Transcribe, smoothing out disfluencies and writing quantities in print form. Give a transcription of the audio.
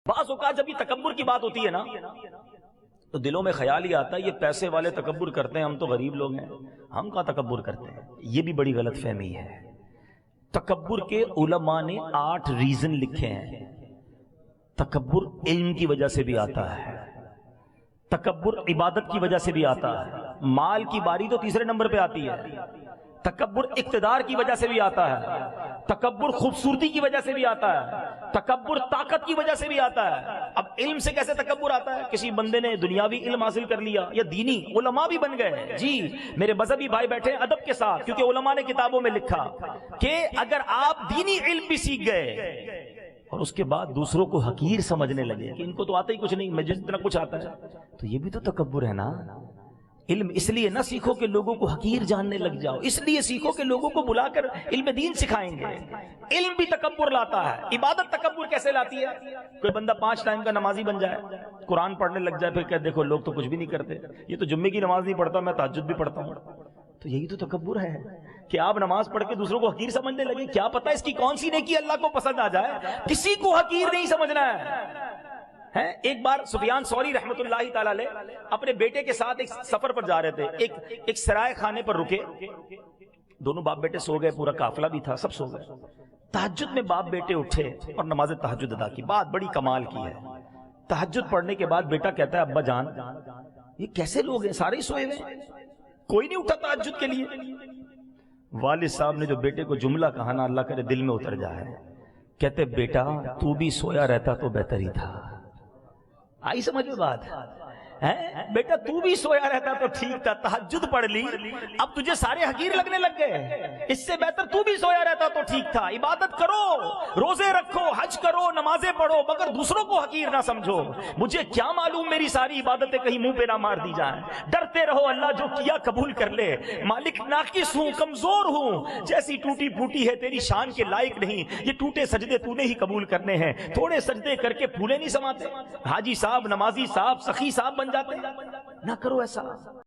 بعض اوقات جب یہ تکبر کی بات ہوتی ہے نا تو دلوں میں خیال ہی آتا ہے یہ پیسے والے تکبر کرتے ہیں، ہم تو غریب لوگ ہیں، ہم کہاں تکبر کرتے ہیں۔ یہ بھی بڑی غلط فہمی ہے۔ تکبر کے علماء نے 8 ریزن لکھے ہیں۔ تکبر علم کی وجہ سے بھی آتا ہے، تکبر عبادت کی وجہ سے بھی آتا ہے، مال کی باری تو تیسرے نمبر پہ آتی ہے، تکبر اقتدار کی وجہ سے بھی آتا ہے، تکبر خوبصورتی کی وجہ سے بھی آتا ہے، تکبر طاقت کی وجہ سے بھی آتا ہے۔ اب علم سے کیسے تکبر آتا ہے؟ کسی بندے نے دنیاوی علم حاصل کر لیا یا دینی، علماء بھی بن گئے۔ جی میرے مذہبی بھائی بیٹھے ادب کے ساتھ، کیونکہ علماء نے کتابوں میں لکھا کہ اگر آپ دینی علم بھی سیکھ گئے اور اس کے بعد دوسروں کو حقیر سمجھنے لگے کہ ان کو تو آتا ہی کچھ نہیں، مجھے جتنا کچھ آتا ہے، تو یہ بھی تو تکبر ہے نا۔ علم اس لیے نہ سیکھو کہ لوگوں کو حقیر جاننے لگ جاؤ، اس لیے سیکھو کہ لوگوں کو بلا کر علم دین سکھائیں گے۔ علم بھی تکبر لاتا ہے۔ عبادت تکبر کیسے لاتی ہے؟ کوئی بندہ 5 ٹائم کا نمازی بن جائے، قرآن پڑھنے لگ جائے، پھر کہ دیکھو لوگ تو کچھ بھی نہیں کرتے، یہ تو جمعے کی نماز نہیں پڑھتا، میں تہجد بھی پڑھتا ہوں۔ تو یہی تو تکبر ہے کہ آپ نماز پڑھ کے دوسروں کو حقیر سمجھنے لگے۔ کیا پتہ اس کی کون سی نیکی اللہ کو پسند آ جائے، کسی کو حقیر نہیں سمجھنا ہے۔ ایک بار سفیان ثوری رحمۃ اللہ تعالی علیہ اپنے بیٹے کے ساتھ ایک سفر پر جا رہے تھے، ایک سرائے خانے پر رکے، دونوں باپ بیٹے سو گئے، پورا قافلہ بھی تھا، سب سو گئے۔ تہجد میں باپ بیٹے اٹھے اور نماز تہجد ادا کی۔ بات بڑی کمال کی ہے۔ تہجد پڑھنے کے بعد بیٹا کہتا ہے ابا جان یہ کیسے لوگ ہیں، سارے ہی سوئے ہوئے، کوئی نہیں اٹھا تہجد کے لیے۔ والد صاحب نے جو بیٹے کو جملہ کہا نا، اللہ کرے دل میں اتر جائے، کہتے بیٹا تو بھی سویا رہتا تو بہتر ہی تھا۔ آئی سمجھ میں بات؟ بیٹا تو بھی سویا رہتا تو ٹھیک تھا، تہجد پڑھ لی، اب تجھے سارے حقیر لگنے لگ گئے، اس سے بہتر تو بھی سویا رہتا تو ٹھیک تھا۔ عبادت کرو، روزے رکھو، حج کرو، نمازیں پڑھو، مگر دوسروں کو حقیر نہ سمجھو۔ مجھے کیا معلوم میری ساری عبادتیں کہیں منہ پہ نہ مار دی جائیں۔ ڈرتے رہو اللہ جو کیا قبول کر لے۔ مالک ناقص ہوں، کمزور ہوں، جیسی ٹوٹی پھوٹی ہے تیری شان کے لائق نہیں، یہ ٹوٹے سجدے تو نے ہی قبول کرنے ہیں۔ تھوڑے سجدے کر کے پھولے نہیں سماتے، حاجی صاحب، نمازی صاحب، سخی صاحب بن جاتے، نہ کرو ایسا۔